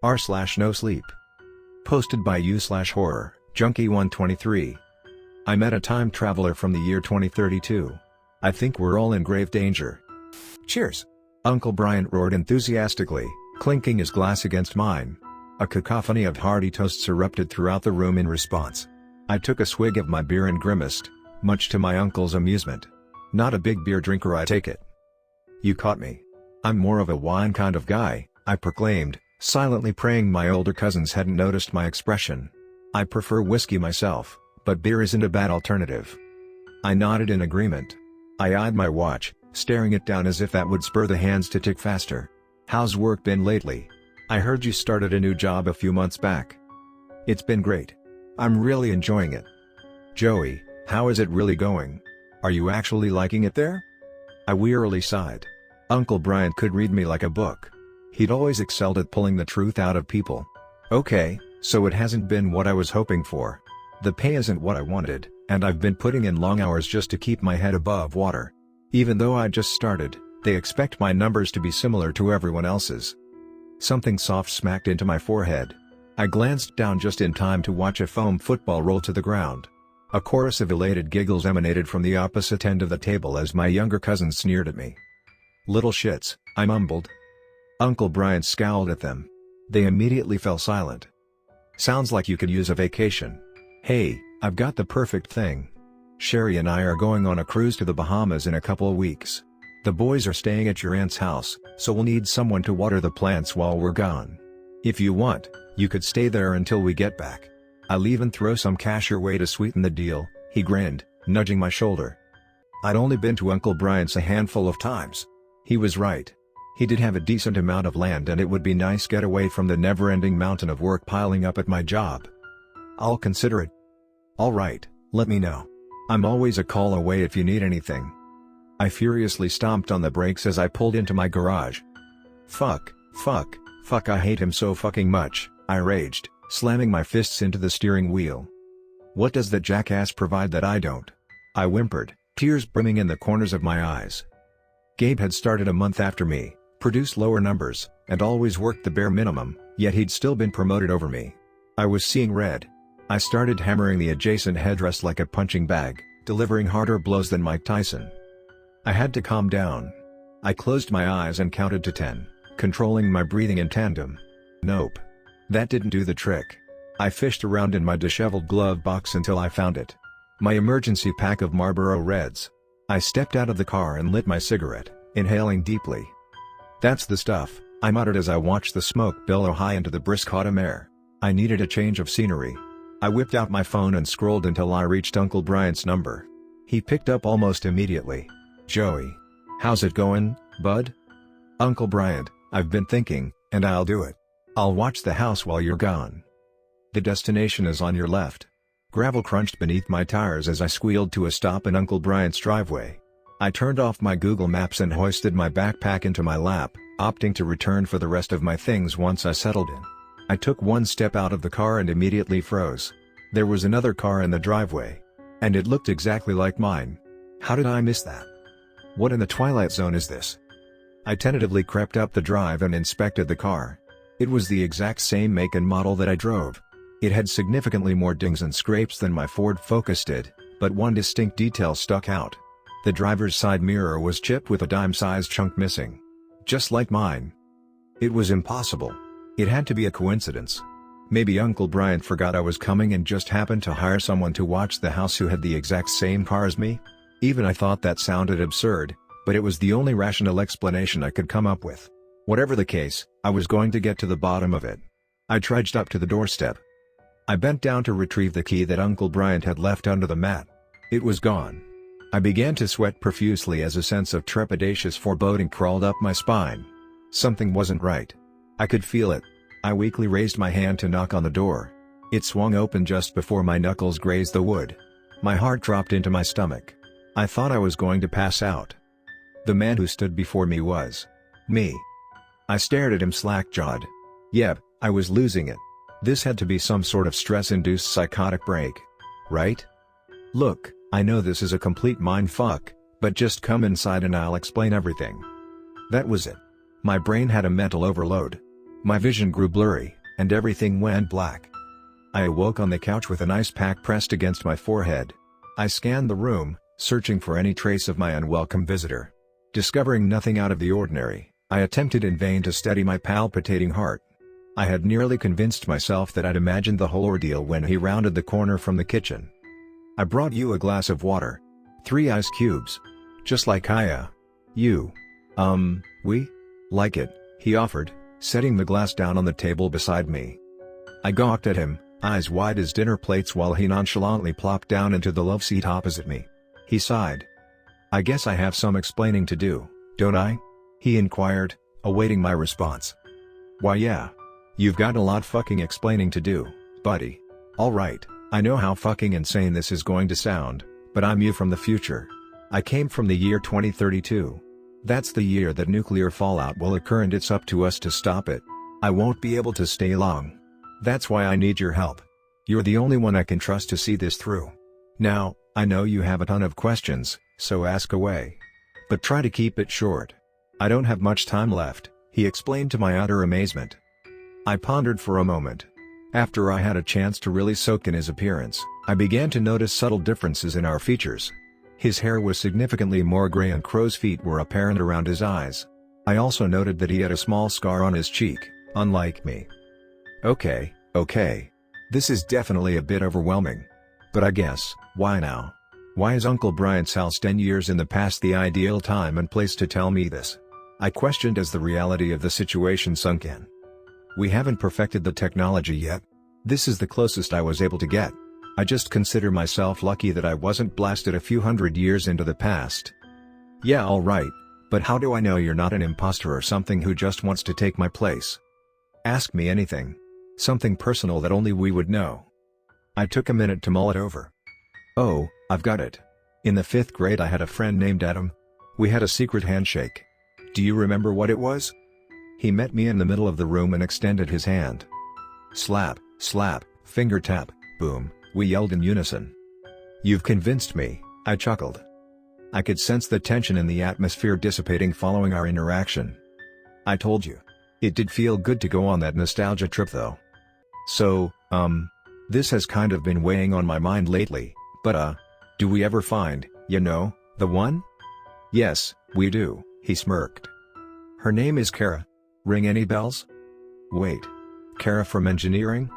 r/NoSleep. Posted by u/horror, junkie123. I met a time traveler from the year 2032. I think we're all in grave danger. Cheers! Uncle Bryant roared enthusiastically, clinking his glass against mine. A cacophony of hearty toasts erupted throughout the room in response. I took a swig of my beer and grimaced, much to my uncle's amusement. Not a big beer drinker, I take it. You caught me. I'm more of a wine kind of guy, I proclaimed, silently praying my older cousins hadn't noticed my expression. I prefer whiskey myself, but beer isn't a bad alternative. I nodded in agreement. I eyed my watch, staring it down as if that would spur the hands to tick faster. How's work been lately? I heard you started a new job a few months back. It's been great. I'm really enjoying it. Joey, how is it really going? Are you actually liking it there? I wearily sighed. Uncle Bryant could read me like a book. He'd always excelled at pulling the truth out of people. Okay, so it hasn't been what I was hoping for. The pay isn't what I wanted, and I've been putting in long hours just to keep my head above water. Even though I just started, they expect my numbers to be similar to everyone else's. Something soft smacked into my forehead. I glanced down just in time to watch a foam football roll to the ground. A chorus of elated giggles emanated from the opposite end of the table as my younger cousins sneered at me. Little shits, I mumbled. Uncle Bryant scowled at them. They immediately fell silent. Sounds like you could use a vacation. Hey, I've got the perfect thing. Sherry and I are going on a cruise to the Bahamas in a couple of weeks. The boys are staying at your aunt's house, so we'll need someone to water the plants while we're gone. If you want, you could stay there until we get back. I'll even throw some cash your way to sweeten the deal, he grinned, nudging my shoulder. I'd only been to Uncle Bryant's a handful of times. He was right. He did have a decent amount of land and it would be nice get away from the never-ending mountain of work piling up at my job. I'll consider it. All right, let me know. I'm always a call away if you need anything. I furiously stomped on the brakes as I pulled into my garage. Fuck, I hate him so fucking much, I raged, slamming my fists into the steering wheel. What does that jackass provide that I don't? I whimpered, tears brimming in the corners of my eyes. Gabe had started a month after me, produced lower numbers, and always worked the bare minimum, yet he'd still been promoted over me. I was seeing red. I started hammering the adjacent headrest like a punching bag, delivering harder blows than Mike Tyson. I had to calm down. I closed my eyes and counted to 10, controlling my breathing in tandem. Nope. That didn't do the trick. I fished around in my disheveled glove box until I found it. My emergency pack of Marlboro Reds. I stepped out of the car and lit my cigarette, inhaling deeply. That's the stuff, I muttered as I watched the smoke billow high into the brisk autumn air. I needed a change of scenery. I whipped out my phone and scrolled until I reached Uncle Bryant's number. He picked up almost immediately. Joey. How's it going, bud? Uncle Bryant, I've been thinking, and I'll do it. I'll watch the house while you're gone. The destination is on your left. Gravel crunched beneath my tires as I squealed to a stop in Uncle Bryant's driveway. I turned off my Google Maps and hoisted my backpack into my lap, opting to return for the rest of my things once I settled in. I took one step out of the car and immediately froze. There was another car in the driveway. And it looked exactly like mine. How did I miss that? What in the Twilight Zone is this? I tentatively crept up the drive and inspected the car. It was the exact same make and model that I drove. It had significantly more dings and scrapes than my Ford Focus did, but one distinct detail stuck out. The driver's side mirror was chipped with a dime-sized chunk missing. Just like mine. It was impossible. It had to be a coincidence. Maybe Uncle Bryant forgot I was coming and just happened to hire someone to watch the house who had the exact same car as me? Even I thought that sounded absurd, but it was the only rational explanation I could come up with. Whatever the case, I was going to get to the bottom of it. I trudged up to the doorstep. I bent down to retrieve the key that Uncle Bryant had left under the mat. It was gone. I began to sweat profusely as a sense of trepidatious foreboding crawled up my spine. Something wasn't right. I could feel it. I weakly raised my hand to knock on the door. It swung open just before my knuckles grazed the wood. My heart dropped into my stomach. I thought I was going to pass out. The man who stood before me was me. I stared at him slack-jawed. Yep, I was losing it. This had to be some sort of stress-induced psychotic break. Right? Look, I know this is a complete mindfuck, but just come inside and I'll explain everything. That was it. My brain had a mental overload. My vision grew blurry, and everything went black. I awoke on the couch with an ice pack pressed against my forehead. I scanned the room, searching for any trace of my unwelcome visitor. Discovering nothing out of the ordinary, I attempted in vain to steady my palpitating heart. I had nearly convinced myself that I'd imagined the whole ordeal when he rounded the corner from the kitchen. "I brought you a glass of water. 3 ice cubes. Just like you. We? Like it," he offered, setting the glass down on the table beside me. I gawked at him, eyes wide as dinner plates, while he nonchalantly plopped down into the love seat opposite me. He sighed. "I guess I have some explaining to do, don't I?" he inquired, awaiting my response. "Why yeah. You've got a lot fucking explaining to do, buddy. Alright, I know how fucking insane this is going to sound, but I'm you from the future. I came from the year 2032. That's the year that nuclear fallout will occur, and it's up to us to stop it. I won't be able to stay long. That's why I need your help. You're the only one I can trust to see this through. Now, I know you have a ton of questions, so ask away. But try to keep it short. I don't have much time left," he explained to my utter amazement. I pondered for a moment. After I had a chance to really soak in his appearance, I began to notice subtle differences in our features. His hair was significantly more gray and crow's feet were apparent around his eyes. I also noted that he had a small scar on his cheek, unlike me. Okay. This is definitely a bit overwhelming. But I guess, why now? Why is Uncle Brian's house 10 years in the past the ideal time and place to tell me this? I questioned as the reality of the situation sunk in. We haven't perfected the technology yet. This is the closest I was able to get. I just consider myself lucky that I wasn't blasted a few hundred years into the past. Yeah, alright, but how do I know you're not an imposter or something who just wants to take my place? Ask me anything. Something personal that only we would know. I took a minute to mull it over. Oh, I've got it. In the 5th grade I had a friend named Adam. We had a secret handshake. Do you remember what it was? He met me in the middle of the room and extended his hand. Slap, slap, finger tap, boom, we yelled in unison. You've convinced me, I chuckled. I could sense the tension in the atmosphere dissipating following our interaction. I told you. It did feel good to go on that nostalgia trip though. So, this has kind of been weighing on my mind lately, but do we ever find, the one? Yes, we do, he smirked. Her name is Kara. Ring any bells? Wait. Kara from engineering?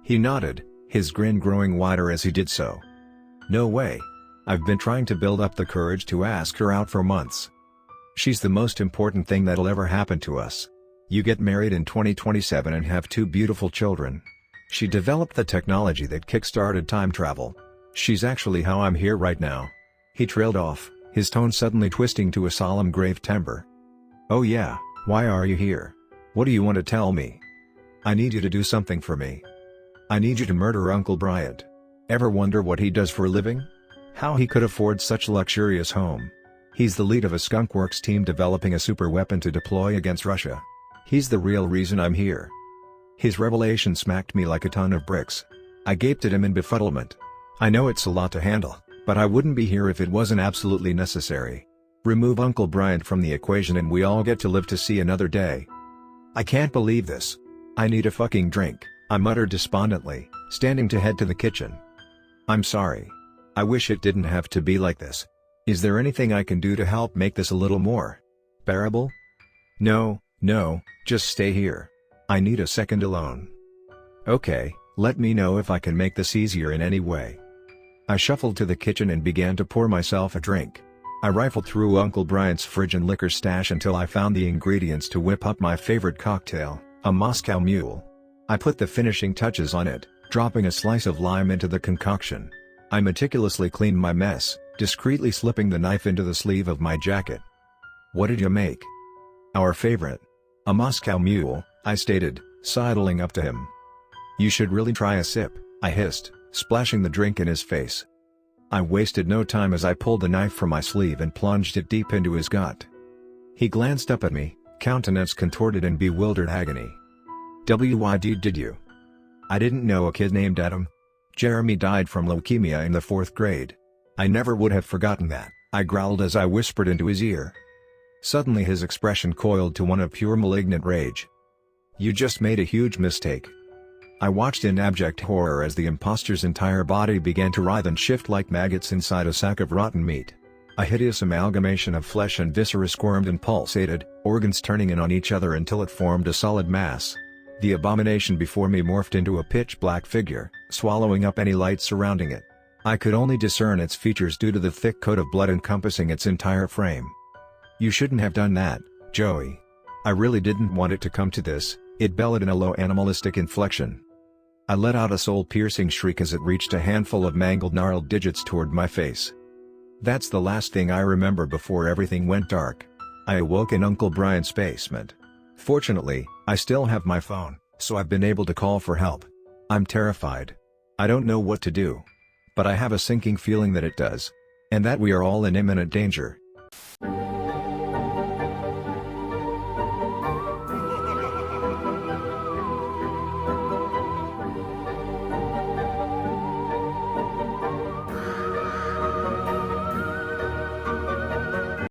He nodded, his grin growing wider as he did so. No way. I've been trying to build up the courage to ask her out for months. She's the most important thing that'll ever happen to us. You get married in 2027 and have 2 beautiful children. She developed the technology that kick-started time travel. She's actually how I'm here right now. He trailed off, his tone suddenly twisting to a solemn grave timbre. Oh yeah, why are you here? What do you want to tell me? I need you to do something for me. I need you to murder Uncle Bryant. Ever wonder what he does for a living? How he could afford such a luxurious home? He's the lead of a skunkworks team developing a super weapon to deploy against Russia. He's the real reason I'm here. His revelation smacked me like a ton of bricks. I gaped at him in befuddlement. I know it's a lot to handle, but I wouldn't be here if it wasn't absolutely necessary. Remove Uncle Bryant from the equation and we all get to live to see another day. I can't believe this. I need a fucking drink, I muttered despondently, standing to head to the kitchen. I'm sorry. I wish it didn't have to be like this. Is there anything I can do to help make this a little more bearable? No, just stay here. I need a second alone. Okay, let me know if I can make this easier in any way. I shuffled to the kitchen and began to pour myself a drink. I rifled through Uncle Bryant's fridge and liquor stash until I found the ingredients to whip up my favorite cocktail, a Moscow Mule. I put the finishing touches on it, dropping a slice of lime into the concoction. I meticulously cleaned my mess, discreetly slipping the knife into the sleeve of my jacket. What did you make? Our favorite. A Moscow Mule, I stated, sidling up to him. You should really try a sip, I hissed, splashing the drink in his face. I wasted no time as I pulled the knife from my sleeve and plunged it deep into his gut. He glanced up at me, countenance contorted in bewildered agony. WYD did you? I didn't know a kid named Adam. Jeremy died from leukemia in the 4th grade. I never would have forgotten that, I growled as I whispered into his ear. Suddenly his expression coiled to one of pure malignant rage. You just made a huge mistake. I watched in abject horror as the imposter's entire body began to writhe and shift like maggots inside a sack of rotten meat. A hideous amalgamation of flesh and viscera squirmed and pulsated, organs turning in on each other until it formed a solid mass. The abomination before me morphed into a pitch-black figure, swallowing up any light surrounding it. I could only discern its features due to the thick coat of blood encompassing its entire frame. "You shouldn't have done that, Joey. I really didn't want it to come to this," it bellowed in a low animalistic inflection. I let out a soul-piercing shriek as it reached a handful of mangled gnarled digits toward my face. That's the last thing I remember before everything went dark. I awoke in Uncle Brian's basement. Fortunately, I still have my phone, so I've been able to call for help. I'm terrified. I don't know what to do. But I have a sinking feeling that it does. And that we are all in imminent danger.